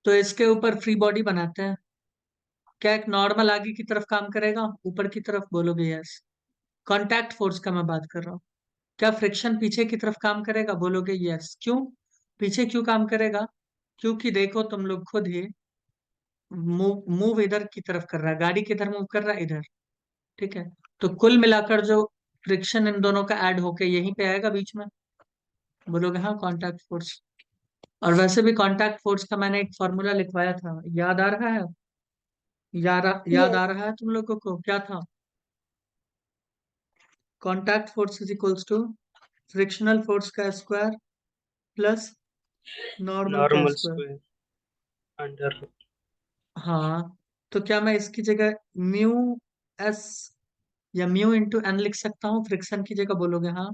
तो इसके ऊपर फ्री बॉडी बनाते हैं। क्या एक नॉर्मल आगे की तरफ काम करेगा, ऊपर की तरफ, बोलोगे यस। कांटेक्ट फोर्स का मैं बात कर रहा हूँ। क्या फ्रिक्शन पीछे की तरफ काम करेगा, बोलोगे यस। क्यों पीछे क्यों काम करेगा? क्योंकि देखो तुम लोग खुद ही, मूव मूव इधर की तरफ कर रहा है, गाड़ी किधर मूव कर रहा है, इधर। ठीक है। तो कुल मिलाकर जो फ्रिक्शन इन दोनों का ऐड होके यहीं पे आएगा बीच में, बोलोगे हाँ कांटेक्ट फोर्स। और वैसे भी कांटेक्ट फोर्स का मैंने एक फॉर्मूला लिखवाया था, याद आ रहा है? याद यस। आ रहा है तुम लोगों को? क्या था? Contact force is equals to frictional force का स्क्वायर प्लस नॉर्मल का नॉर्मल स्क्वायर। Square under. हाँ। तो क्या मैं इसकी जगह म्यू एस या म्यू इंटू एन लिख सकता हूँ फ्रिक्शन की जगह, बोलोगे हाँ।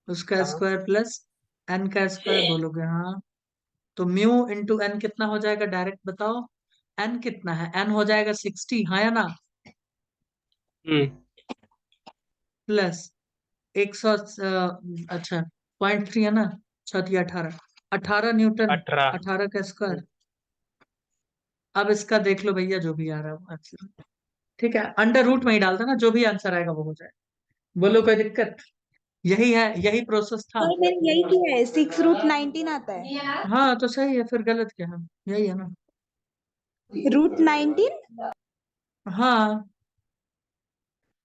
उसका हाँ स्क्वायर प्लस एन का स्क्वायर, बोलोगे हाँ। तो म्यू इंटू एन कितना हो जाएगा, डायरेक्ट बताओ। एन कितना है? एन हो जाएगा 60, हाँ या ना? हम्म प्लस 100, अच्छा 0.3 है ना, 6 × 18, 18 न्यूटन। 18। 18 का स्क्वायर। अब इसका देख लो भैया, जो भी आ रहा है वो आंसर। ठीक है, अंडर रूट में ही डाल देना, जो भी आंसर आएगा वो हो जाए। बोलो कोई दिक्कत? यही है, यही प्रोसेस था। सर मैंने यही किया है, 6√19 आता है। हाँ तो सही है, फिर गलत क्या है? यही है ना। √19। हाँ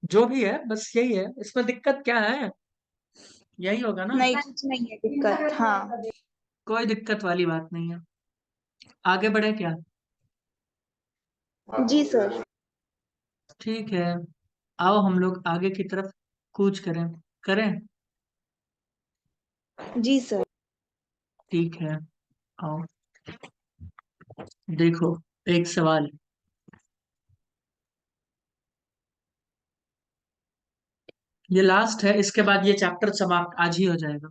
जो भी है बस यही है, इसमें दिक्कत क्या है? यही होगा ना। नहीं, कुछ नहीं है दिक्कत। हाँ। कोई दिक्कत वाली बात नहीं है। आगे बढ़े क्या? जी सर। ठीक है, आओ हम लोग आगे की तरफ कूच करें। करें। जी सर। ठीक है, आओ। देखो, एक सवाल। ये लास्ट है, इसके बाद ये चैप्टर समाप्त आज ही हो जाएगा।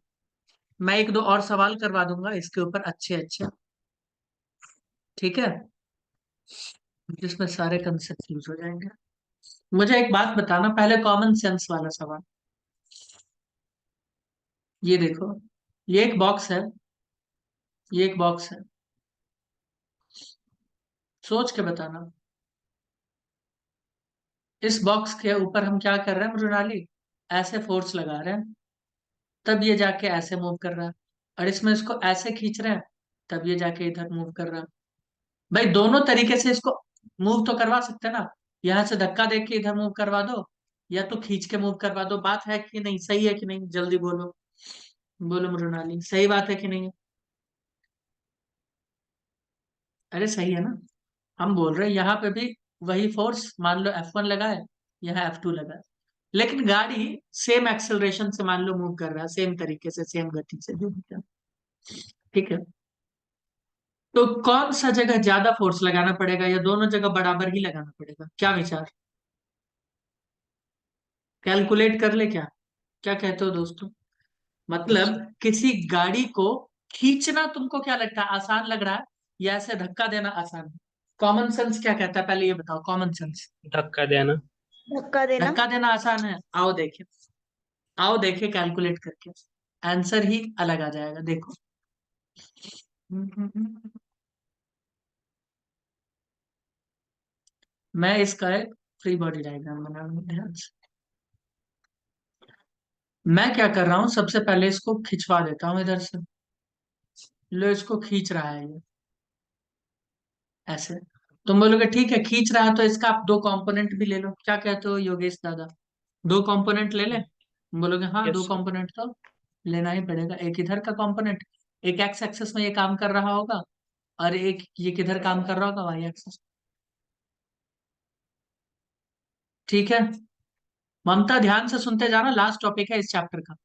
मैं एक दो और सवाल करवा दूंगा इसके ऊपर, अच्छे अच्छे। ठीक है, जिसमें सारे कंसेप्ट यूज हो जाएंगे। मुझे एक बात बताना पहले, कॉमन सेंस वाला सवाल। ये देखो, ये एक बॉक्स है, ये एक बॉक्स है। सोच के बताना। इस बॉक्स के ऊपर हम क्या कर रहे हैं मृणाली? ऐसे फोर्स लगा रहे हैं, तब ये जाके ऐसे मूव कर रहा है। और इसमें इसको ऐसे खींच रहे हैं, तब ये जाके इधर मूव कर रहा है। भाई दोनों तरीके से इसको मूव तो करवा सकते हैं ना। यहाँ से धक्का दे के इधर मूव करवा दो, या तो खींच के मूव करवा दो। बात है कि नहीं? सही है कि नहीं? जल्दी बोलो। बोलो मृणाली, सही बात है कि नहीं है? अरे सही है ना। हम बोल रहे हैं यहाँ पे भी वही फोर्स, मान लो F1 लगा है, यहाँ F2 लगा है, लेकिन गाड़ी सेम एक्सेलरेशन से मान लो मूव कर रहा है, सेम तरीके से, सेम गति से, जो भी क्या। ठीक है। तो कौन सा जगह ज्यादा फोर्स लगाना पड़ेगा, या दोनों जगह बराबर ही लगाना पड़ेगा? क्या विचार? कैलकुलेट कर ले क्या? क्या कहते हो दोस्तों? मतलब किसी गाड़ी को खींचना तुमको क्या लगता है, आसान लग रहा है, या ऐसे धक्का देना आसान है? कॉमन सेंस क्या कहता है, पहले ये बताओ, कॉमन सेंस। धक्का देना। धक्का देना। धक्का देना आसान है? आओ देखें, आओ देखें कैलकुलेट करके, आंसर ही अलग आ जाएगा, देखो। मैं इसका एक फ्री बॉडी डायग्राम बना रहा हूं, ध्यान से। मैं क्या कर रहा हूँ, सबसे पहले इसको खिंचवा देता हूँ इधर से। लो, इसको खींच रहा है ये, ऐसे। तुम बोलोगे ठीक है, खींच रहा है तो इसका आप दो कंपोनेंट भी ले लो। क्या कहते हो योगेश दादा? दो कंपोनेंट ले ले? बोलोगे हाँ, दो यस सर। कंपोनेंट तो लेना ही पड़ेगा। एक इधर का कंपोनेंट, एक एक्स एक्सेस में ये काम कर रहा होगा, और एक ये किधर काम कर रहा होगा, वाई एक्सेस। ठीक है, ममता ध्यान से सुनते जाना, लास्ट टॉपिक है इस चैप्टर का,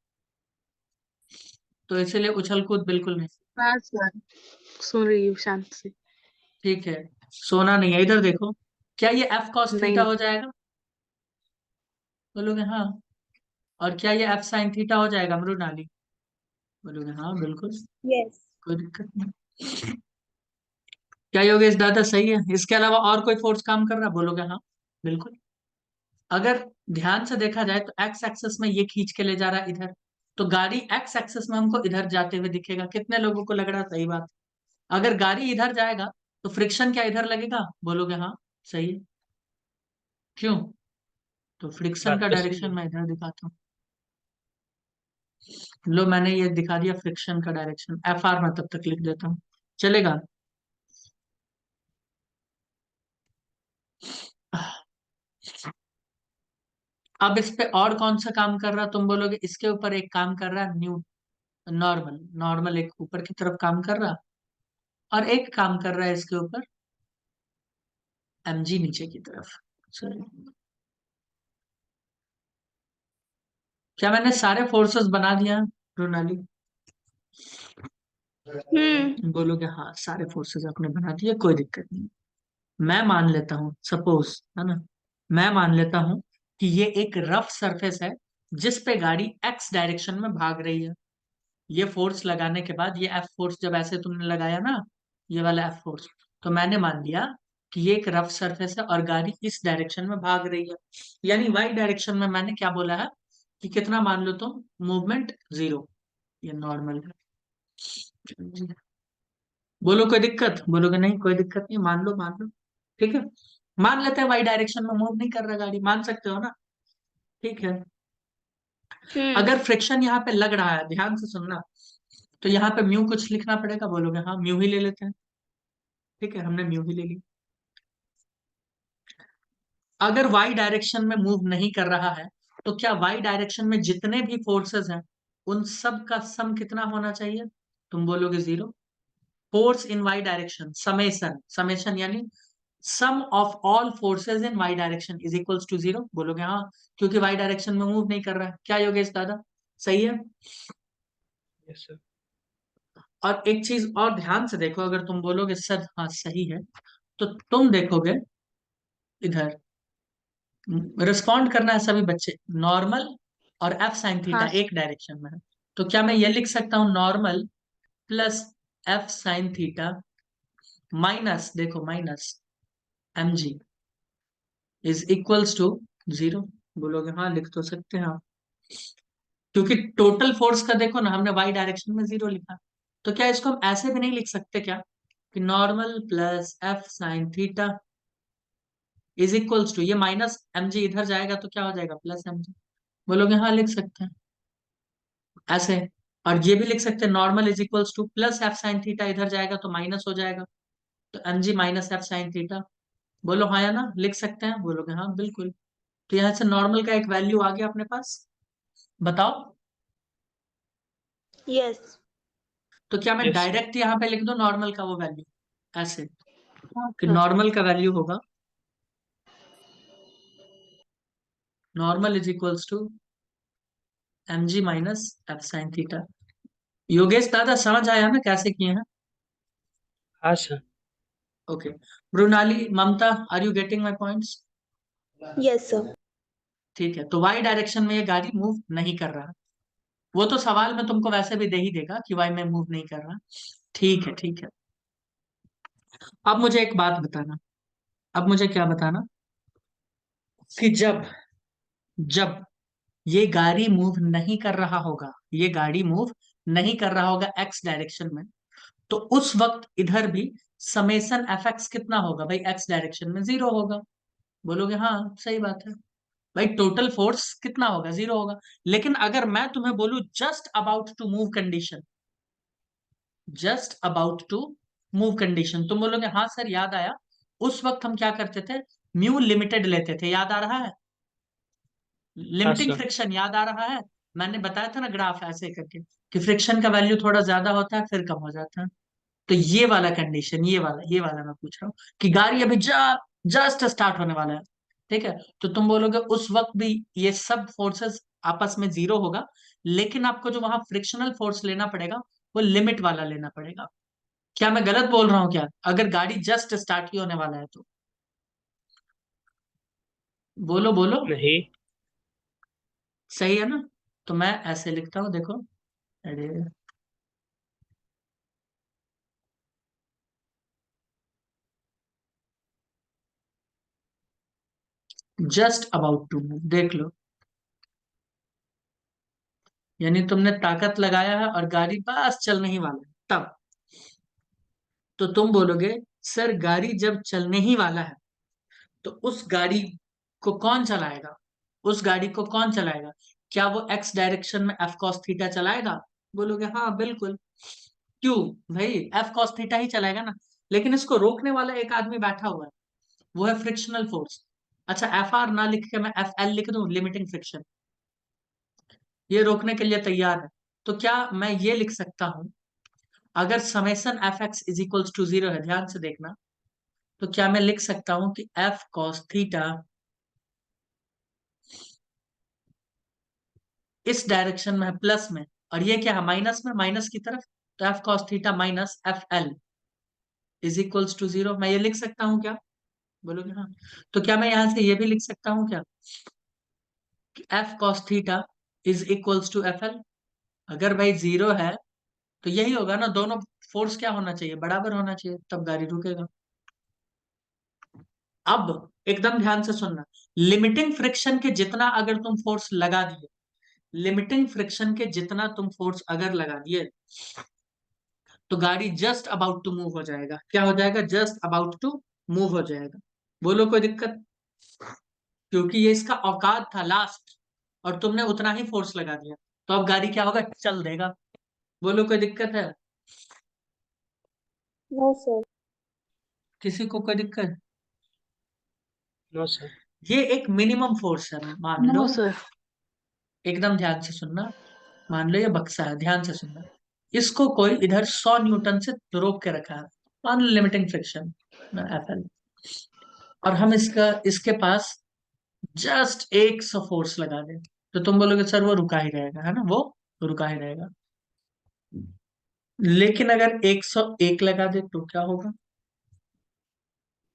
तो इसीलिए उछल कूद बिल्कुल नहीं। हाँ सर, सुन रही हूँ शांत से। ठीक है, सोना नहीं है। इधर देखो, क्या ये एफ कॉस थीटा नहीं। हो जाएगा? बोलोगे हाँ। और क्या ये एफ साइन थीटा हो जाएगा मृणाली? बोलोगे हाँ बिल्कुल, यस। कोई दिक्कत नहीं। क्या योगेश दादा सही है? इसके अलावा और कोई फोर्स काम कर रहा है? बोलोगे हाँ बिल्कुल। अगर ध्यान से देखा जाए तो एक्स एक्सेस में ये खींच के ले जा रहा है इधर, तो गाड़ी एक्स एक्सेस में हमको इधर जाते हुए दिखेगा। कितने लोगों को लग रहा है? सही बात। अगर गाड़ी इधर जाएगा तो फ्रिक्शन क्या इधर लगेगा? बोलोगे हाँ सही है। क्यों? तो फ्रिक्शन बात का तो सही डायरेक्शन है। मैं इधर दिखाता हूँ। लो मैंने ये दिखा दिया फ्रिक्शन का डायरेक्शन, एफ आर मैं तब तक लिख देता हूँ, चलेगा? अब इस पे और कौन सा काम कर रहा तुम बोलोगे? इसके ऊपर एक काम कर रहा है न्यू नॉर्मल, नॉर्मल एक ऊपर की तरफ काम कर रहा, और एक काम कर रहा है इसके ऊपर एमजी नीचे की तरफ। चलो, क्या मैंने सारे फोर्सेस बना दिया रोनाली? बोलोगे हाँ सारे फोर्सेस आपने बना दिए, कोई दिक्कत नहीं। मैं मान लेता हूँ, सपोज है ना, मैं मान लेता हूँ कि ये एक रफ सरफेस है जिस पे गाड़ी एक्स डायरेक्शन में भाग रही है। ये फोर्स लगाने के बाद, ये एफ फोर्स जब ऐसे तुमने लगाया ना, ये वाला एफ फोर्स, तो मैंने मान लिया कि ये एक रफ सरफेस है और गाड़ी इस डायरेक्शन में भाग रही है। यानी वाई डायरेक्शन में मैंने क्या बोला है कि कितना मान लो तुम, मूवमेंट जीरो, ये नॉर्मल है। बोलो कोई दिक्कत? बोलोगे नहीं कोई दिक्कत नहीं, मान लो मान लो। ठीक है, मान लेते हैं वाई डायरेक्शन में मूव नहीं कर रहा गाड़ी, मान सकते हो ना? ठीक है। अगर फ्रिक्शन यहाँ पे लग रहा है, ध्यान से सुनना, तो यहाँ पे म्यू कुछ लिखना पड़ेगा। बोलोगे हाँ म्यू ही ले लेते हैं। ठीक है, हमने म्यू ही ले ली। अगर वाई डायरेक्शन में मूव नहीं कर रहा है, तो क्या वाई डायरेक्शन में जितने भी फोर्सेस हैं उन सब का सम कितना होना चाहिए? तुम बोलोगे zero. Force in Y direction summation, summation यानी sum of all forces in Y direction is equals to zero. बोलोगे हाँ, क्योंकि वाई डायरेक्शन में मूव नहीं कर रहा है। क्या योगेश दादा, सही है? Yes sir. और एक चीज और ध्यान से देखो, अगर तुम बोलोगे सर हाँ सही है, तो तुम देखोगे इधर, रिस्पॉन्ड करना है सभी बच्चे, नॉर्मल और एफ साइन थीटा हाँ एक डायरेक्शन में है। तो क्या मैं ये लिख सकता हूँ normal plus F sine theta minus, देखो minus M G is equals to zero? बोलोगे हाँ लिख तो सकते हैं आप, क्योंकि टोटल फोर्स का देखो ना, हमने वाई डायरेक्शन में जीरो लिखा। तो क्या इसको हम ऐसे भी नहीं लिख सकते क्या कि normal plus F sine theta is equals to, ये माइनस एम जी इधर जाएगा तो क्या हो जाएगा, प्लस एम जी? बोलोगे हाँ लिख सकते हैं ऐसे। और ये भी लिख सकते हैं normal is equals to plus F sine theta, इधर जाएगा तो माइनस हो जाएगा, तो M G minus F sine theta. बोलो हाँ या ना, लिख सकते हैं? बोलोगे हाँ बिल्कुल। तो यहाँ से नॉर्मल का एक वैल्यू आ गया अपने पास, बताओ। यस। तो क्या मैं यस सर। डायरेक्ट यहाँ पे लिख दूं नॉर्मल का वो वैल्यू ऐसे, कि सर नॉर्मल का वैल्यू होगा normal is equals to M G minus F sine theta. Yogesh दादा समझ आया ना कैसे किए हैं? हाँ sir. Okay. Mrinali, Mamta, are you getting my points? Yes sir. ठीक है, तो वाई डायरेक्शन में ये गाड़ी मूव नहीं कर रहा। वो तो सवाल में तुमको वैसे भी दे ही देगा कि वाई में मूव नहीं कर रहा। ठीक है ठीक है। अब मुझे एक बात बताना, अब मुझे क्या बताना, कि जब जब ये गाड़ी मूव नहीं कर रहा होगा, ये गाड़ी मूव नहीं कर रहा होगा एक्स डायरेक्शन में, तो उस वक्त इधर भी समेसन एफ एक्स कितना होगा भाई? एक्स डायरेक्शन में जीरो होगा। बोलोगे हाँ सही बात है भाई, टोटल फोर्स कितना होगा? जीरो होगा। लेकिन अगर मैं तुम्हें बोलूं just about to move condition, just about to move condition, तुम बोलोगे हाँ सर याद आया, उस वक्त हम क्या करते थे, म्यू लिमिटेड लेते थे, याद आ रहा है? हाँ लिमिटिंग सर। फ्रिक्शन याद आ रहा है? मैंने बताया था ना ग्राफ ऐसे करके, कि फ्रिक्शन का वैल्यू थोड़ा ज्यादा होता है फिर कम हो जाता है। तो ये वाला कंडीशन, ये वाला मैं पूछ रहा हूँ, कि गाड़ी अभी जस्ट स्टार्ट होने वाला है। ठीक है, तो तुम बोलोगे उस वक्त भी ये सब फोर्सेस आपस में जीरो होगा, लेकिन आपको जो वहां फ्रिक्शनल फोर्स लेना पड़ेगा वो लिमिट वाला लेना पड़ेगा। क्या मैं गलत बोल रहा हूँ क्या? अगर गाड़ी जस्ट स्टार्ट ही होने वाला है तो बोलो बोलो, नहीं। सही है ना? तो मैं ऐसे लिखता हूँ देखो, अरे जस्ट अबाउट टू मूव, देख लो, यानी तुमने ताकत लगाया है और गाड़ी बस चलने ही वाला है तब, तो तुम बोलोगे सर गाड़ी जब चलने ही वाला है तो उस गाड़ी को कौन चलाएगा? उस गाड़ी को कौन चलाएगा? क्या वो एक्स डायरेक्शन में एफ कॉस थीटा चलाएगा? बोलोगे हाँ बिल्कुल। क्यों? भाई एफ कॉस थीटा ही चलाएगा ना। लेकिन इसको रोकने वाला एक आदमी बैठा हुआ है, वो है फ्रिक्शनल फोर्स। अच्छा एफ आर ना लिख के मैं एफ एल लिख दूं, लिमिटिंग फ्रिक्शन। ये रोकने के लिए तैयार है। तो क्या मैं ये लिख सकता हूं, अगर summation F X is equals to 0 है, ध्यान से देखना, तो क्या मैं लिख सकता हूं कि एफ कॉस थीटा इस डायरेक्शन में है प्लस में, और ये क्या है माइनस में, माइनस की तरफ, तो F cos theta minus F L is equals to 0। मैं ये लिख सकता हूं क्या? बोलोगे हाँ। तो क्या मैं यहां से ये भी लिख सकता हूं क्या कि F cos theta is equals to F L? अगर भाई 0 है तो यही होगा ना, दोनों फोर्स क्या होना चाहिए, बराबर होना चाहिए, तब गाड़ी रुकेगा। अब एकदम ध्यान से सुनना, लिमिटिंग फ्रिक्शन के जितना अगर तुम फोर्स लगा दिए, लिमिटिंग फ्रिक्शन के जितना तुम फोर्स अगर लगा दिए, तो गाड़ी जस्ट अबाउट टू मूव हो जाएगा। क्या हो जाएगा? जस्ट अबाउट टू मूव हो जाएगा। बोलो कोई दिक्कत? क्योंकि ये इसका औकात था लास्ट, और तुमने उतना ही फोर्स लगा दिया, तो अब गाड़ी क्या होगा, चल देगा। बोलो कोई दिक्कत है? No, sir. किसी को कोई दिक्कत? No sir. ये एक मिनिमम फोर्स है, मान लो। No, sir. एकदम ध्यान से सुनना, मान लो ये बक्सा है, ध्यान से सुनना। इसको कोई इधर 100 न्यूटन से रोक के रखा है, मान लो लिमिटिंग फ्रिक्शन एफ एल, और हम इसके पास जस्ट 100 फोर्स लगा दें, तो तुम बोलोगे सर वो रुका ही रहेगा, है ना, वो रुका ही रहेगा। लेकिन अगर 101 लगा दे तो क्या होगा?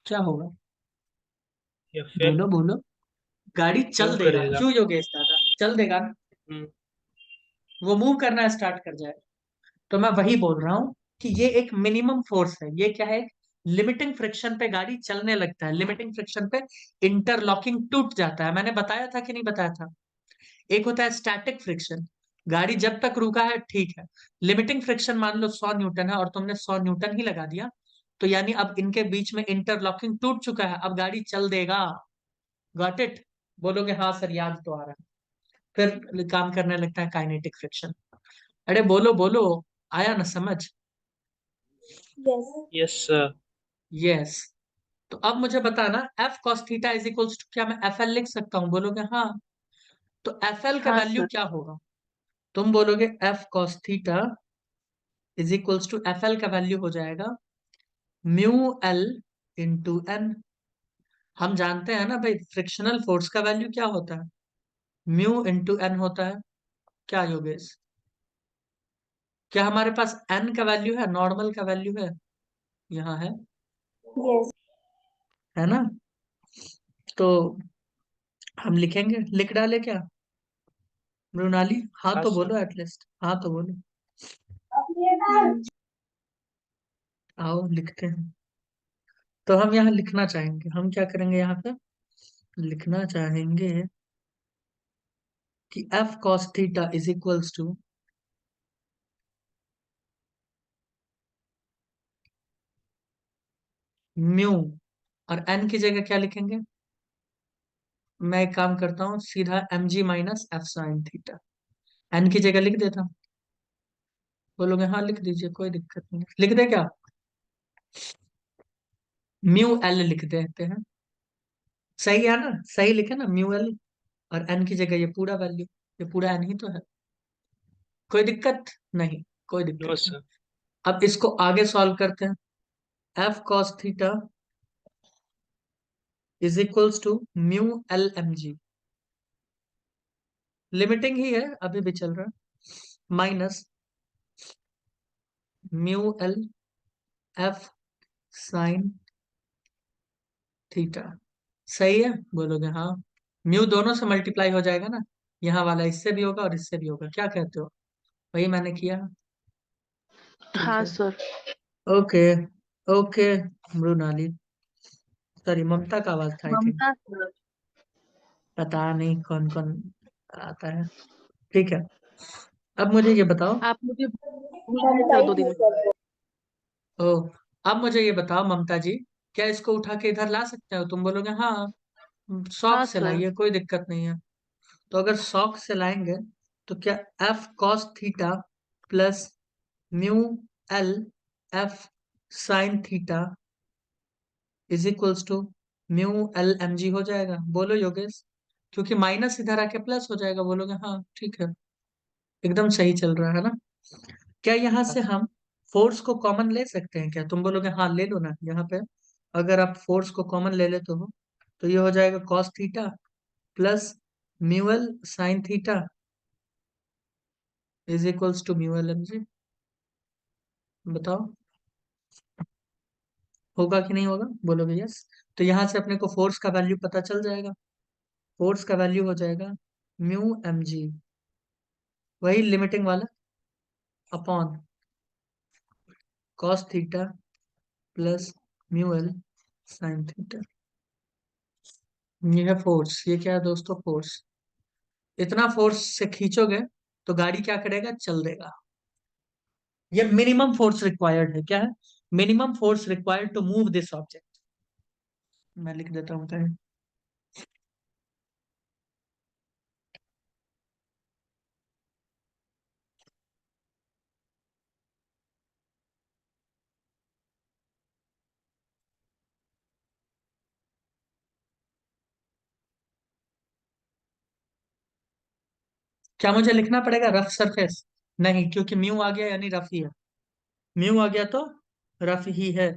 क्या होगा? ये फिर बोलो बोलो। गाड़ी मूव चल देगा, करेगा। क्यों योगेश दादा? चल देगा ना, हम्म। वो मूव करना स्टार्ट कर जाएगा। तो मैं वही बोल रहा हूं कि ये एक मिनिमम फोर्स है। ये क्या है? लिमिटिंग फ्रिक्शन पे गाड़ी चलने लगता है, लिमिटिंग फ्रिक्शन पे इंटरलॉकिंग टूट जाता है। मैंने बताया था कि नहीं बताया था? एक होता है स्टैटिक फ्रिक्शन, गाड़ी जब तक रुका है ठीक है। लिमिटिंग फ्रिक्शन मान लो 100 न्यूटन है और तुमने 100 न्यूटन ही लगा दिया, तो यानी अब इनके बीच में इंटरलॉकिंग टूट चुका है, अब गाड़ी चल देगा। Got it? बोलोगे हाँ सर याद तो आ रहा है। फिर काम करने लगता है काइनेटिक फ्रिक्शन। अरे बोलो बोलो, आया ना समझ? Yes. Yes sir. यस। तो अब मुझे बताना, F cos theta is equals to, क्या मैं एफ एल लिख सकता हूँ? बोलोगे हाँ। तो एफ एल का हाँ वैल्यू सर। क्या होगा? तुम बोलोगे F cos theta is equals to, F L का वैल्यू हो जाएगा म्यू एल इंटू एन। हम जानते हैं ना भाई, फ्रिक्शनल फोर्स का वैल्यू क्या होता है? म्यू इंटू एन होता है। क्या योगेश? क्या हमारे पास एन का वैल्यू है, नॉर्मल का वैल्यू है? यहाँ Yes. है ना? तो हम लिखेंगे, लिख डाले क्या मृणाली? हाँ हाँ तो सर। बोलो एटलीस्ट, हाँ तो बोलो। हम्म, आओ लिखते हैं। तो हम यहाँ लिखना चाहेंगे, हम क्या करेंगे यहाँ पे, लिखना चाहेंगे कि F cos theta is equals to mu, और एन की जगह क्या लिखेंगे? मैं एक काम करता हूँ, सीधा M G minus F sine theta N की जगह लिख देता हूँ। बोलोगे हाँ लिख दीजिए, कोई दिक्कत नहीं, लिख दे क्या? म्यू एल लिख देते हैं। सही है ना? सही लिखे ना, म्यू एल, और एन की जगह ये पूरा वैल्यू, ये पूरा एन ही तो है। कोई दिक्कत नहीं, कोई नो दिक्कत नहीं। सर। अब इसको आगे सॉल्व करते हैं। F cos theta is equals to mu L M G, limiting ही है अभी भी चल रहा है, minus mu L F sine theta. सही है? बोलोगे हाँ। म्यू दोनों से मल्टीप्लाई हो जाएगा ना, यहाँ वाला इससे भी होगा और इससे भी होगा, क्या कहते हो? वही मैंने किया। ठीक हाँ है। Sir. Okay. Okay Mrinali, sorry Mamta का आवाज था आई थिंक, ममता सर। पता नहीं कौन कौन आता है। ठीक है। अब मुझे ये बताओ। आप मुझे भूल गए ममता सर ही 2 दिन थी में। सर वो। ओ, अब मुझे ये बताओ ममता जी, क्या इसको उठा के इधर ला सकते हो? तुम बोलोगे हाँ, शौक हाँ से सर। लाइए, कोई दिक्कत नहीं है। तो अगर शौक से लाएंगे तो क्या F cos theta plus mu L F sine theta is equals to mu L M G हो जाएगा? बोलो योगेश, क्योंकि माइनस इधर आके प्लस हो जाएगा। बोलोगे हाँ ठीक है, एकदम सही चल रहा है ना? क्या यहाँ से हम फोर्स को कॉमन ले सकते हैं क्या? तुम बोलोगे हाँ ले लो ना। यहाँ पे अगर आप फोर्स को कॉमन ले लेते हो तो ये हो जाएगा cos theta plus mu L sine theta is equals to mu L M G. बताओ होगा कि नहीं होगा? बोलोगे यस। तो यहाँ से अपने को फोर्स का वैल्यू पता चल जाएगा। फोर्स का वैल्यू हो जाएगा म्यू एम जी, वही लिमिटिंग वाला, upon cos theta plus mu L sine theta. ये है फोर्स। ये क्या है दोस्तों? फोर्स। इतना फोर्स से खींचोगे तो गाड़ी क्या करेगा? चल देगा। ये मिनिमम फोर्स रिक्वायर्ड है। क्या है? Minimum force required to move this object. मैं लिख देता हूँ कहीं। क्या मुझे लिखना पड़ेगा रफ सरफेस? नहीं, क्योंकि म्यू आ गया यानी रफ ही है। म्यू आ गया तो रफ ही है।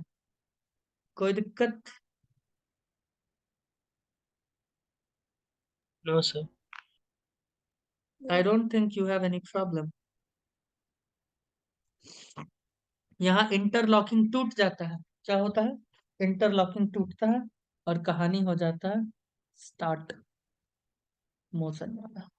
कोई दिक्कत? No sir. I don't think you have any problem. यहाँ इंटरलॉकिंग टूट जाता है। क्या होता है? इंटरलॉकिंग टूटता है और कहानी हो जाता है स्टार्ट मोशन वाला।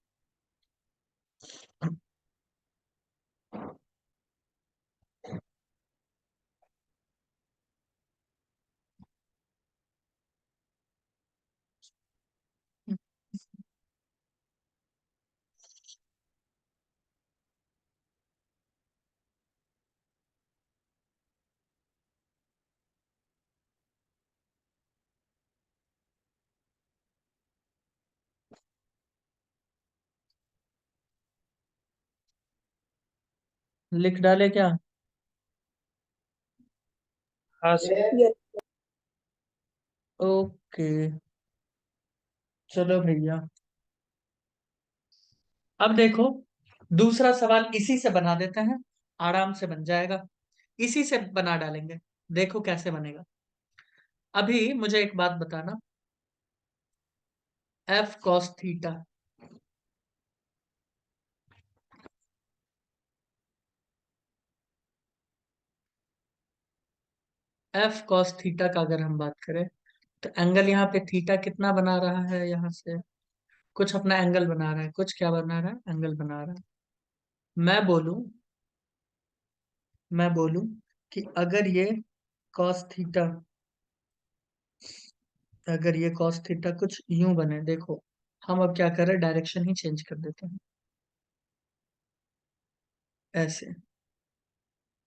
लिख डाले क्या? हाँ सर। Yes. ओके, चलो भैया। अब देखो, दूसरा सवाल इसी से बना देते हैं, आराम से बन जाएगा। इसी से बना डालेंगे, देखो कैसे बनेगा। अभी मुझे एक बात बताना, F cos theta, F cos theta का अगर हम बात करें तो एंगल यहाँ पे थीटा कितना बना रहा है? यहाँ से कुछ अपना एंगल बना रहा है, कुछ क्या बना रहा है? एंगल बना रहा है। मैं बोलूं मैं बोलूं कि अगर ये कॉस थीटा, अगर ये कॉस थीटा कुछ यूं बने, देखो हम अब क्या कर रहे हैं, डायरेक्शन ही चेंज कर देते हैं ऐसे।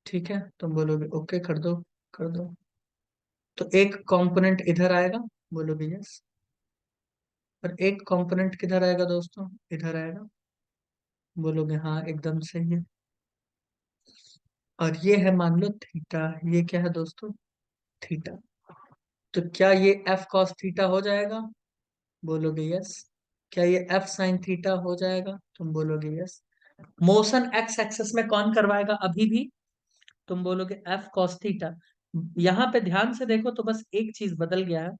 ठीक है, तुम बोलोगे ओके कर दो, कर दो। तो एक कंपोनेंट इधर आएगा, बोलोगे यस। और एक कंपोनेंट किधर आएगा दोस्तों? इधर आएगा, बोलोगे हाँ एकदम सही है। और ये है मान लो थीटा, ये क्या है दोस्तों? थीटा। तो क्या ये एफ कॉस थीटा हो जाएगा? बोलोगे यस। क्या ये एफ साइन थीटा हो जाएगा? तुम बोलोगे यस। मोशन एक्स एक्सेस में कौन करवाएगा अभी भी? तुम बोलोगे एफ कॉस थीटा। यहाँ पे ध्यान से देखो तो बस एक चीज बदल गया है,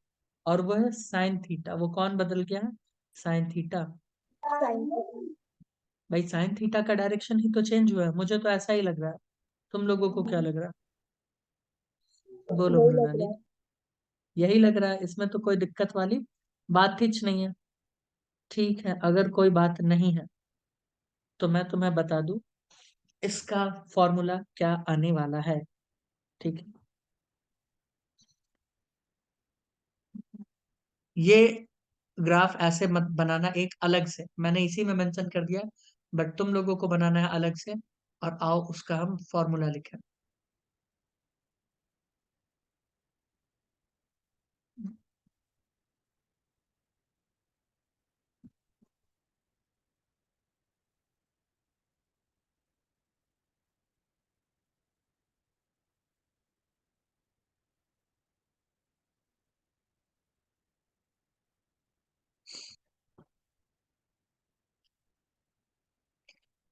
और वो है साइन थीटा। वो कौन बदल गया है? Sine theta. Scientific. भाई साइन थीटा का डायरेक्शन ही तो चेंज हुआ है, मुझे तो ऐसा ही लग रहा है। तुम लोगों को क्या लग रहा है? बोलो वही लग मृणाली। रहा है। यही लग रहा है, इसमें तो कोई दिक्कत वाली बात ही नहीं है। ठीक है, अगर कोई बात नहीं है तो मैं तुम्हें बता दूं इसका फॉर्मूला क्या आने वाला है। ठीक है, ये ग्राफ ऐसे मत बनाना, एक अलग से मैंने इसी में मेंशन कर दिया, बट तुम लोगों को बनाना है अलग से। और आओ उसका हम फॉर्मूला लिखें।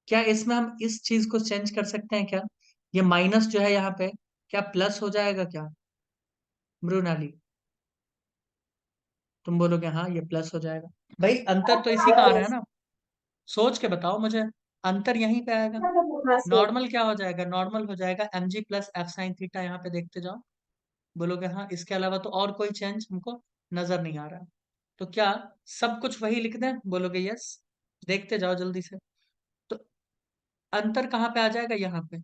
क्या इसमें हम इस चीज को चेंज कर सकते हैं क्या? ये माइनस जो है यहाँ पे, क्या प्लस हो जाएगा क्या मृणाली? तुम बोलोगे हाँ ये प्लस हो जाएगा। भाई अंतर तो इसी का आ रहा है ना, सोच के बताओ मुझे। अंतर यहीं पे आएगा। हाँ सर। नॉर्मल क्या हो जाएगा? नॉर्मल हो जाएगा mg plus F sine theta. यहाँ पे देखते जाओ, बोलोगे हाँ, इसके अलावा तो और कोई चेंज हमको नजर नहीं आ रहा। तो क्या सब कुछ वही लिख दें? बोलोगे यस। देखते जाओ जल्दी से। तो अंतर कहाँ पे आ जाएगा? यहाँ पे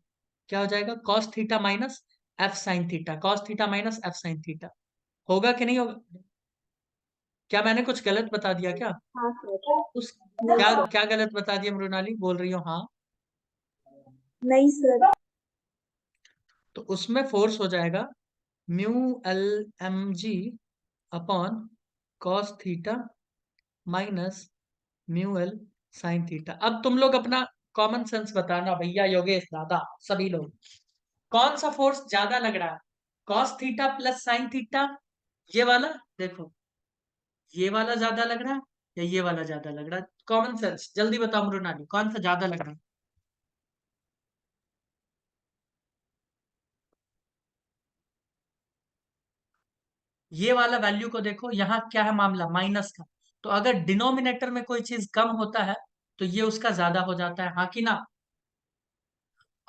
क्या हो जाएगा? Cos theta minus F sine theta, cos theta minus F sine theta. होगा कि नहीं होगा? क्या मैंने कुछ गलत बता दिया क्या? हाँ सर। उस नहीं क्या सर। क्या गलत बता दिया मृणाली? बोल रही हो हाँ। नहीं सर। तो उसमें फोर्स हो जाएगा mu L M G upon cos theta minus mu L sine theta. अब तुम लोग अपना कॉमन सेंस बताना भैया, योगेश दादा सभी लोग, कौन सा फोर्स ज्यादा लग रहा है? Cos theta plus sine theta, ये वाला देखो, ये वाला ज्यादा लग रहा है या ये वाला ज्यादा लग रहा है? कॉमन सेंस जल्दी बताओ मृणाली, कौन सा ज्यादा लग रहा है? ये वाला वैल्यू को देखो, यहाँ क्या है मामला? माइनस का। तो अगर डिनोमिनेटर में कोई चीज कम होता है तो ये उसका ज्यादा हो जाता है, हाँ कि ना?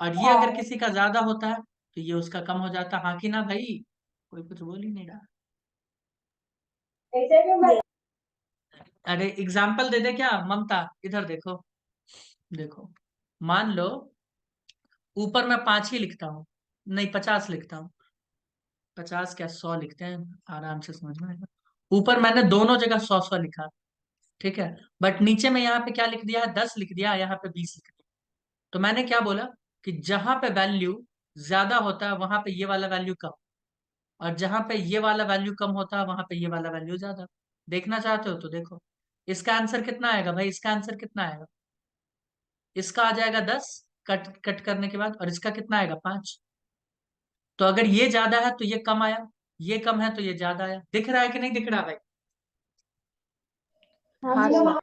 और ये अगर किसी का ज्यादा होता है तो ये उसका कम हो जाता है, हाँ कि ना भाई? कोई कुछ बोल ही नहीं रहा। ऐसे क्यों भाई? अरे एग्जाम्पल दे दे क्या ममता? इधर देखो, देखो मान लो ऊपर मैं 5 ही लिखता हूँ, नहीं 50 लिखता हूँ, 50 क्या 100 लिखते हैं, आराम से समझ में आएगा। ऊपर मैंने दोनों जगह 100 100 लिखा, ठीक है। बट नीचे में यहाँ पे क्या लिख दिया है? 10 लिख दिया, यहाँ पे 20 लिख दिया। तो मैंने क्या बोला कि जहां पे वैल्यू ज्यादा होता है वहां पे ये वाला वैल्यू कम, और जहां पे ये वाला वैल्यू कम होता है वहां पे ये वाला वैल्यू ज्यादा। देखना चाहते हो तो देखो, इसका आंसर कितना आएगा भाई? इसका आंसर कितना आएगा? इसका आ जाएगा 10 कट कट करने के बाद, और इसका कितना आएगा? 5। तो अगर ये ज्यादा है तो ये कम आया, ये कम है तो ये ज्यादा आया। दिख रहा है कि नहीं दिख रहा भाई? हाँ सर।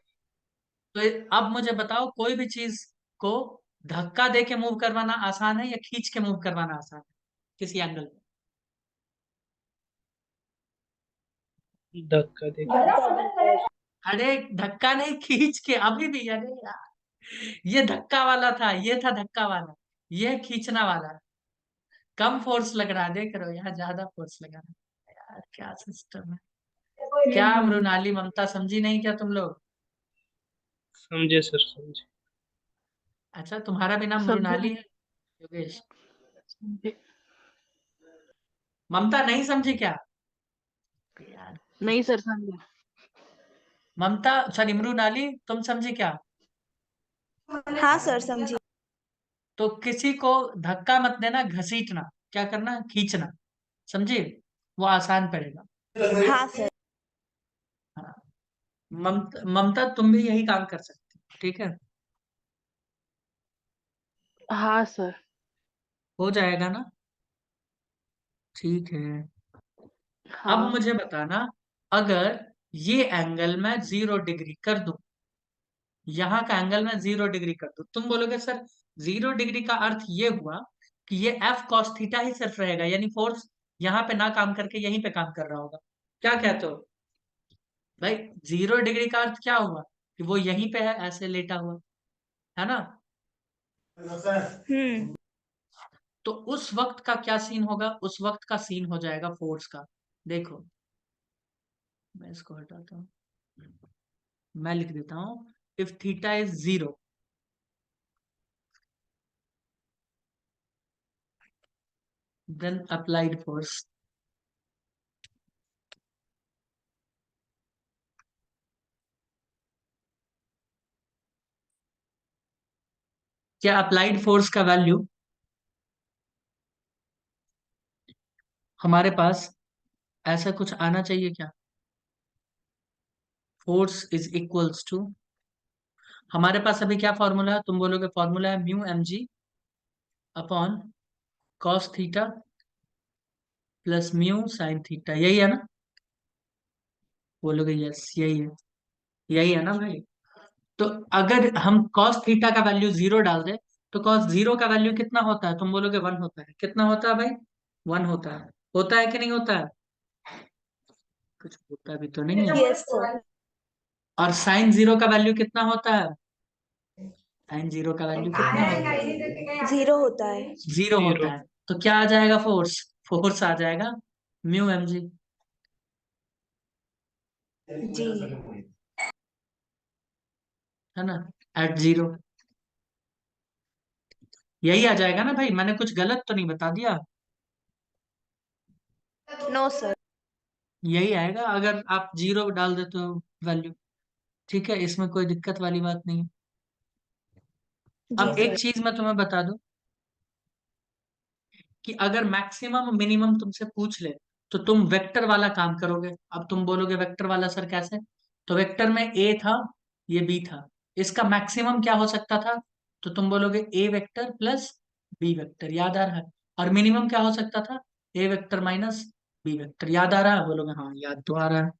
तो अब मुझे बताओ, कोई भी चीज को धक्का दे के मूव करवाना आसान है या खींच के मूव करवाना आसान है किसी एंगल पे? धक्का दे। अरे धक्का नहीं, खींच के। अभी भी अरे यार, ये धक्का वाला था, ये था धक्का वाला, ये है खींचना वाला। कम फोर्स लग रहा है, देख रहे हो? यहाँ ज्यादा फोर्स लगा रहा है यार, क्या सिस्टम है? क्या मृणाली ममता समझी नहीं क्या तुम लोग? समझे सर, समझे। अच्छा तुम्हारा भी नाम समझे मृणाली है योगेश? समझे। ममता नहीं समझी क्या यार? नहीं सर समझे। ममता सॉरी मृणाली, तुम समझी क्या? हाँ सर समझी। तो किसी को धक्का मत देना, घसीटना। क्या करना? खींचना। समझे? वो आसान पड़ेगा। हाँ सर। हाँ। ममता तुम भी यही काम कर सकते हो, ठीक है? हाँ सर। हो जाएगा ना? ठीक है। अब हाँ मुझे बताना, अगर ये एंगल मैं 0 डिग्री कर दूं, यहाँ का एंगल मैं 0 डिग्री कर दूं, तुम बोलोगे सर 0 डिग्री का अर्थ ये हुआ कि ये एफ कॉस थीटा ही सिर्फ रहेगा, यानी फोर्स यहाँ पे ना काम करके यहीं पे काम कर रहा होगा। क्या कहते हो भाई? 0 डिग्री का अर्थ क्या हुआ? कि वो यहीं पे है ऐसे लेटा हुआ, है ना? हम्म। तो उस वक्त का क्या सीन होगा? उस वक्त का सीन हो जाएगा फोर्स का। देखो मैं इसको हटाता हूँ, मैं लिख देता हूँ if theta is 0, then applied force. क्या अप्लाइड फोर्स का वैल्यू हमारे पास ऐसा कुछ आना चाहिए क्या? फोर्स इज इक्वल्स टू, हमारे पास अभी क्या फॉर्मूला है? तुम बोलोगे फॉर्मूला है mu M G upon cos theta plus mu sine theta, यही है ना? बोलोगे यस यही है, यही है ना भाई? तो अगर हम cos थीटा का वैल्यू 0 डाल दें तो cos 0 का वैल्यू कितना होता है? तुम बोलोगे 1 होता है। कितना होता है भाई? 1 होता है कि नहीं होता है? कुछ होता भी तो नहीं है। Yes sir. और साइन 0 का वैल्यू कितना होता है? साइन 0 का वैल्यू कितना होता है? 0 होता है। 0 0। होता है। तो क्या आ जाएगा? फोर्स। फोर्स आ जाएगा म्यू एम जी, जी। है ना, एट 0। यही आ जाएगा ना भाई? मैंने कुछ गलत तो नहीं बता दिया? No sir. यही आएगा अगर आप 0 डाल देते हो वैल्यू। ठीक है, इसमें कोई दिक्कत वाली बात नहीं है। जी अब सर। एक चीज मैं तुम्हें बता दूं कि अगर मैक्सिमम मिनिमम तुमसे पूछ ले तो तुम वेक्टर वाला काम करोगे। अब तुम बोलोगे वेक्टर वाला सर कैसे? तो वेक्टर में ए था, ये बी था, इसका मैक्सिमम क्या हो सकता था? तो तुम बोलोगे ए वेक्टर प्लस बी वेक्टर, याद आ रहा है? और मिनिमम क्या हो सकता था? ए वेक्टर माइनस बी वेक्टर, याद आ रहा है? बोलोगे हाँ याद तो आ रहा है।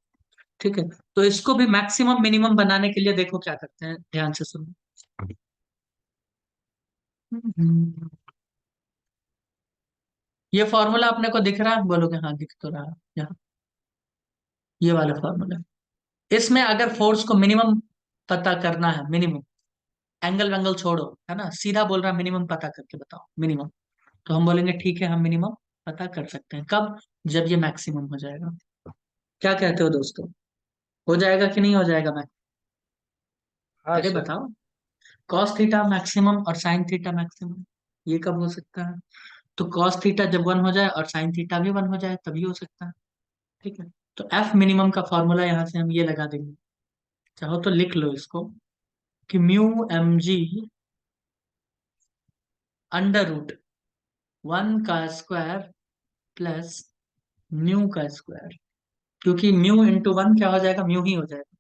ठीक है, तो इसको भी मैक्सिमम मिनिमम बनाने के लिए देखो क्या करते हैं, ध्यान से सुनो। ये फॉर्मूला अपने को दिख रहा है? बोलोगे हाँ दिख तो रहा है यहाँ, ये वाला फॉर्मूला। इसमें अगर फोर्स को मिनिमम पता करना है, मिनिमम, एंगल वेंगल छोड़ो, है ना, सीधा बोल रहा मिनिमम पता करके बताओ मिनिमम, तो हम बोलेंगे ठीक है हम मिनिमम पता कर सकते हैं। कब? जब ये मैक्सिमम हो जाएगा। क्या कहते हो दोस्तों? हो जाएगा कि नहीं हो जाएगा? मैं हाँ अरे सर। बताओ। कॉस थीटा मैक्सिमम और साइन थीटा मैक्सिमम, ये कब हो सकता है? तो कॉस थीटा जब 1 हो जाए और साइन थीटा भी 1 हो जाए तभी हो सकता है। ठीक है, तो एफ मिनिमम का फॉर्मूला यहाँ से हम ये लगा देंगे, चाहो तो लिख लो इसको, कि mu M G under root 1 का स्क्वायर प्लस म्यू का स्क्वायर, क्योंकि म्यू इंटू 1 क्या हो जाएगा? म्यू ही हो जाएगा,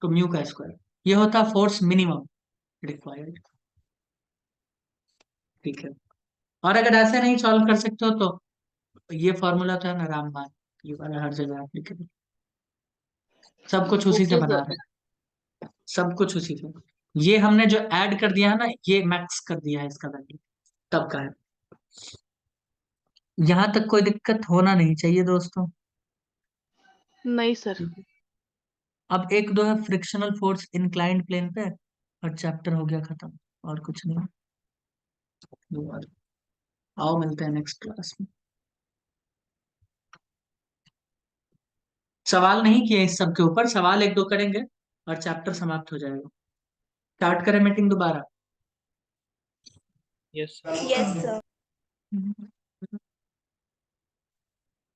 तो म्यू का स्क्वायर। ये होता है फोर्स मिनिमम रिक्वायर्ड। ठीक है, और अगर ऐसे नहीं सॉल्व कर सकते हो तो ये फॉर्मूला तो है ना रामबाण, ये वाला हर जगह एप्लीकेबल। सब कुछ उसी से ओके बना सर। रहे हैं, सब कुछ उसी से। ये हमने जो ऐड कर दिया है ना, ये मैक्स कर दिया है इसका वैल्यू, तब का है। यहाँ तक कोई दिक्कत होना नहीं चाहिए दोस्तों। नहीं सर। ठीक है। अब एक दो है फ्रिक्शनल फोर्स इंक्लाइंड प्लेन पे, और चैप्टर हो गया खत्म, और कुछ नहीं। दोबारा आओ, मिलते हैं नेक्स्ट क्लास में। सवाल नहीं किए इस सब के ऊपर, सवाल एक दो करेंगे और चैप्टर समाप्त हो जाएगा। स्टार्ट करें मीटिंग दोबारा। Yes sir. Yes sir.